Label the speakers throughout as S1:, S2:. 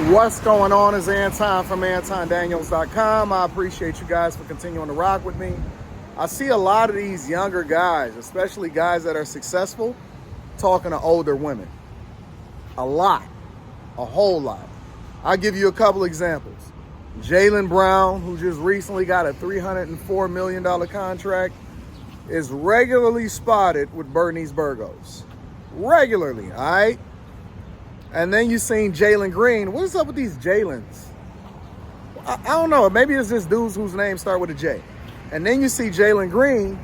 S1: What's going on is Anton from AntonDaniels.com. I appreciate you guys for continuing to rock with me. I see a lot of these younger guys, especially guys that are successful, talking to older women. A lot. A whole lot. I'll give you a couple examples. Jaylen Brown, who just recently got a $304 million contract, is regularly spotted with Bernice Burgos. Regularly, all right? And then you seen Jalen Green. What is up with these Jaylens? I don't know. Maybe it's just dudes whose names start with a J. And then you see Jalen Green,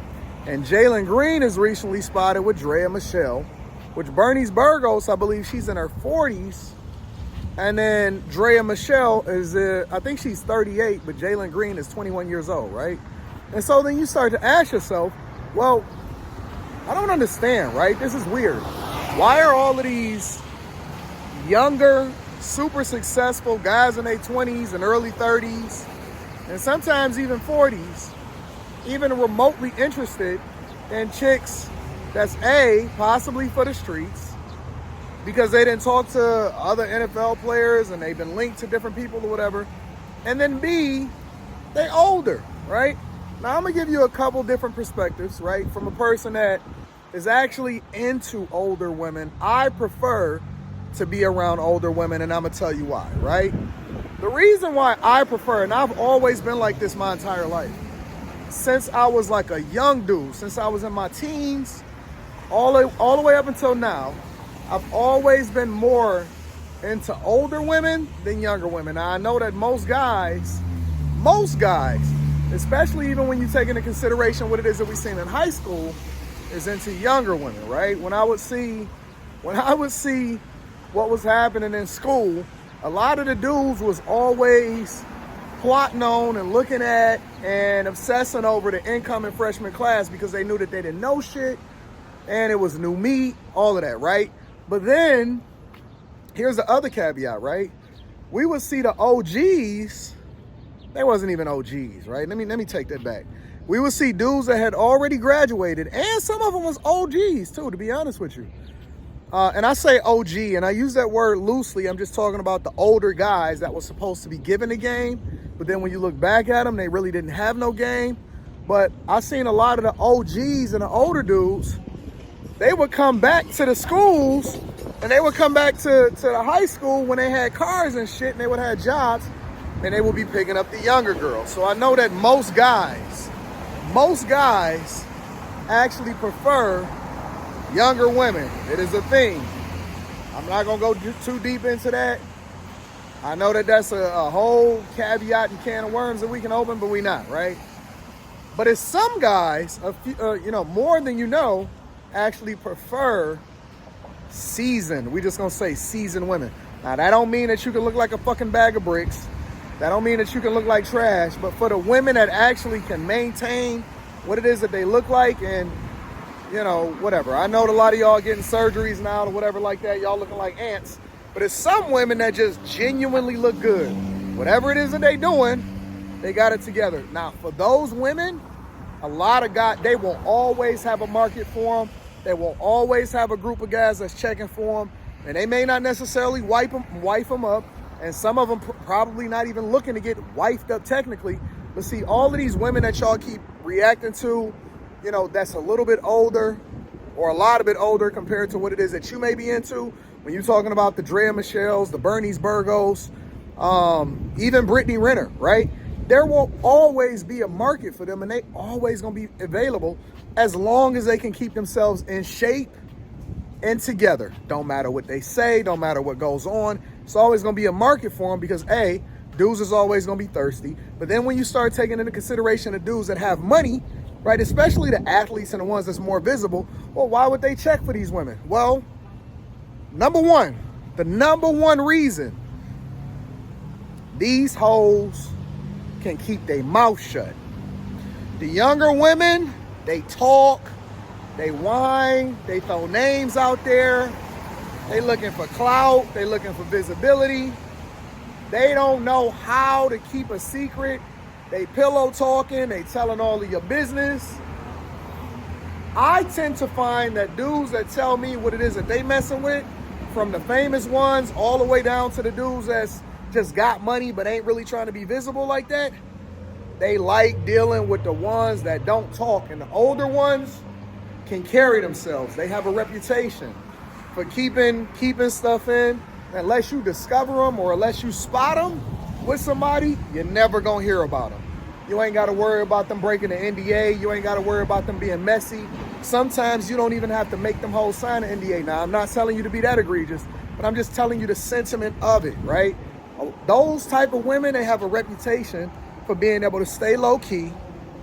S1: and Jalen Green is recently spotted with Draya Michele, which Bernice Burgos, I believe she's in her 40s. And then Draya Michele is, I think she's 38, but Jalen Green is 21 years old, right? And so then you start to ask yourself, well, I don't understand, right? This is weird. Why are all of these younger, super successful guys in their 20s and early 30s, and sometimes even 40s, even remotely interested in chicks that's A, possibly for the streets, because they didn't talk to other NFL players and they've been linked to different people or whatever, and then B, they older, right? Now I'm gonna give you a couple different perspectives, right? From a person that is actually into older women, I prefer to be around older women, and I'm gonna tell you why, right? The reason why I prefer, and I've always been like this my entire life, since I was like a young dude, since I was in my teens, all the way up until now, I've always been more into older women than younger women. Now I know that most guys, especially even when you take into consideration what it is that we've seen in high school, is into younger women, right? When I would see what was happening in school, a lot of the dudes was always plotting on and looking at and obsessing over the incoming freshman class because they knew that they didn't know shit and it was new meat, all of that, right? But then, here's the other caveat, right? We would see the OGs, they wasn't even OGs, right? Let me take that back. We would see dudes that had already graduated, and some of them was OGs too, to be honest with you. And I say OG, and I use that word loosely. I'm just talking about the older guys that was supposed to be given the game, but then when you look back at them, they really didn't have no game. But I seen a lot of the OGs and the older dudes, they would come back to the schools, and they would come back to the high school when they had cars and shit, and they would have jobs, and they would be picking up the younger girls. So I know that most guys actually prefer younger women. It is a thing. I'm not gonna go too deep into that. I know that that's a whole caveat and can of worms that we can open, but we not, right? But it's some guys, more than you know, actually prefer seasoned. We just gonna say seasoned women. Now that don't mean that you can look like a fucking bag of bricks. That don't mean that you can look like trash. But for the women that actually can maintain what it is that they look like, and whatever. I know a lot of y'all getting surgeries now or whatever like that. Y'all looking like ants. But it's some women that just genuinely look good. Whatever it is that they doing, they got it together. Now, for those women, a lot of guys, they will always have a market for them. They will always have a group of guys that's checking for them. And they may not necessarily wife them up. And some of them probably not even looking to get wifed up technically. But see, all of these women that y'all keep reacting to, that's a little bit older or a lot of bit older compared to what it is that you may be into. When you're talking about the Draya Michelles, the Bernice Burgos, even Brittany Renner, right? There will always be a market for them, and they always gonna be available as long as they can keep themselves in shape and together. Don't matter what they say, don't matter what goes on. It's always gonna be a market for them because A, dudes is always gonna be thirsty. But then when you start taking into consideration the dudes that have money, right, especially the athletes and the ones that's more visible, well, why would they check for these women? Well, the number one reason, these hoes can keep their mouth shut. The younger women, they talk, they whine, they throw names out there, they looking for clout, they looking for visibility. They don't know how to keep a secret. They pillow talking, they telling all of your business. I tend to find that dudes that tell me what it is that they messing with from the famous ones all the way down to the dudes that's just got money but ain't really trying to be visible like that, they like dealing with the ones that don't talk. And the older ones can carry themselves. They have a reputation for keeping stuff in. Unless you discover them or unless you spot them with somebody, you're never gonna hear about them. You ain't gotta worry about them breaking the NDA. You ain't gotta worry about them being messy. Sometimes you don't even have to make them whole sign an NDA. Now, I'm not telling you to be that egregious, but I'm just telling you the sentiment of it, right? Those type of women, they have a reputation for being able to stay low key,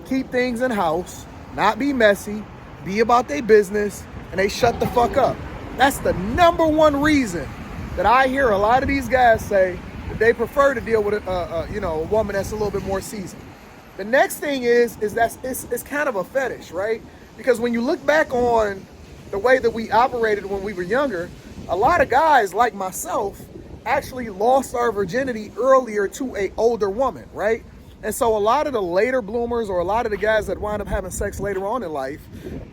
S1: keep things in house, not be messy, be about their business, and they shut the fuck up. That's the number one reason that I hear a lot of these guys say that they prefer to deal with a woman that's a little bit more seasoned. The next thing is that it's kind of a fetish, right? Because when you look back on the way that we operated when we were younger, a lot of guys like myself actually lost our virginity earlier to a older woman, right? And so a lot of the later bloomers or a lot of the guys that wind up having sex later on in life,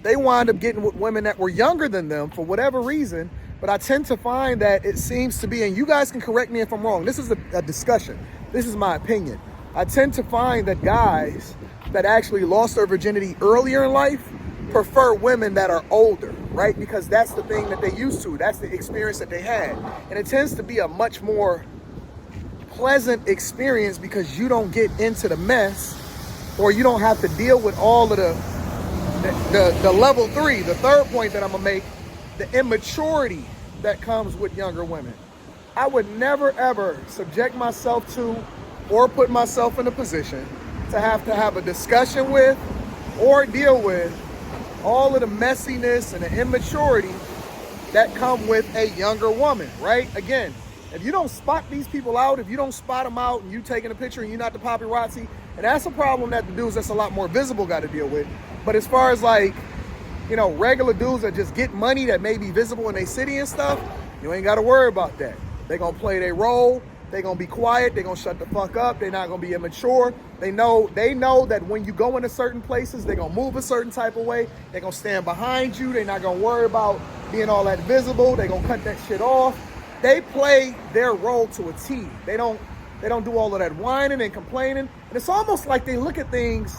S1: they wind up getting with women that were younger than them for whatever reason. But I tend to find that it seems to be, and you guys can correct me if I'm wrong, this is a discussion, this is my opinion. I tend to find that guys that actually lost their virginity earlier in life prefer women that are older, right? Because that's the thing that they used to, that's the experience that they had. And it tends to be a much more pleasant experience because you don't get into the mess or you don't have to deal with all of the level 3, the third point that I'm gonna make, the immaturity that comes with younger women. I would never ever subject myself to or put myself in a position to have a discussion with or deal with all of the messiness and the immaturity that come with a younger woman, right? Again, if you don't spot these people out, if you don't spot them out and you taking a picture and you're not the paparazzi, and that's a problem that the dudes that's a lot more visible got to deal with. But as far as like, regular dudes that just get money that may be visible in their city and stuff, you ain't got to worry about that. They gonna play their role. They gonna be quiet. They gonna shut the fuck up. They're not gonna be immature. They know that when you go into certain places, they gonna move a certain type of way. They gonna stand behind you. They're not gonna worry about being all that visible. They gonna cut that shit off. They play their role to a T. They don't do all of that whining and complaining. And it's almost like they look at things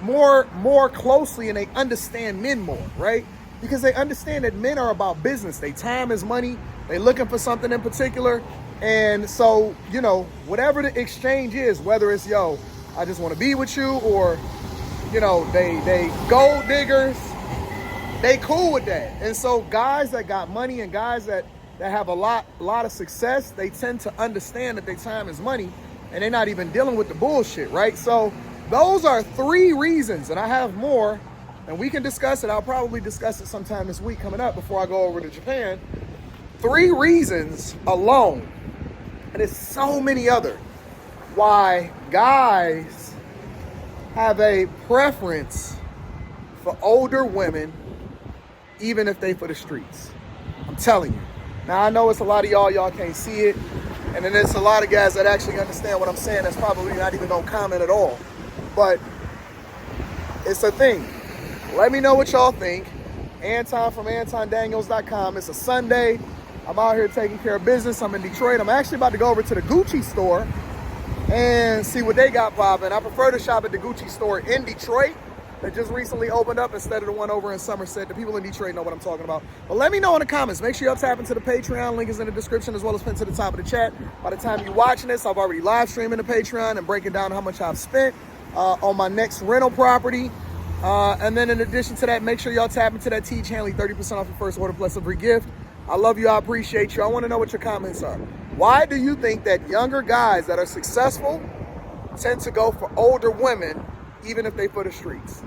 S1: more closely and they understand men more, right? Because they understand that men are about business. They time is money. They looking for something in particular. And so, whatever the exchange is, whether it's, I just want to be with you, or, they gold diggers, they cool with that. And so guys that got money and guys that have a lot of success, they tend to understand that their time is money and they're not even dealing with the bullshit, right? So those are 3 reasons, and I have more, and we can discuss it. I'll probably discuss it sometime this week coming up before I go over to Japan. 3 reasons alone, and there's so many other, why guys have a preference for older women, even if they for the streets. I'm telling you. Now, I know it's a lot of y'all can't see it, and then there's a lot of guys that actually understand what I'm saying that's probably not even gonna comment at all. But it's a thing. Let me know what y'all think. Anton from AntonDaniels.com. It's a Sunday. I'm out here taking care of business. I'm in Detroit. I'm actually about to go over to the Gucci store and see what they got popping. I prefer to shop at the Gucci store in Detroit that just recently opened up instead of the one over in Somerset. The people in Detroit know what I'm talking about. But let me know in the comments. Make sure y'all tap into the Patreon. Link is in the description as well as pinned to the top of the chat. By the time you're watching this, I've already live streaming the Patreon and breaking down how much I've spent on my next rental property. And then in addition to that, make sure y'all tap into that T Chanley 30% off your first order plus a free gift. I love you. I appreciate you. I want to know what your comments are. Why do you think that younger guys that are successful tend to go for older women, even if they for the streets?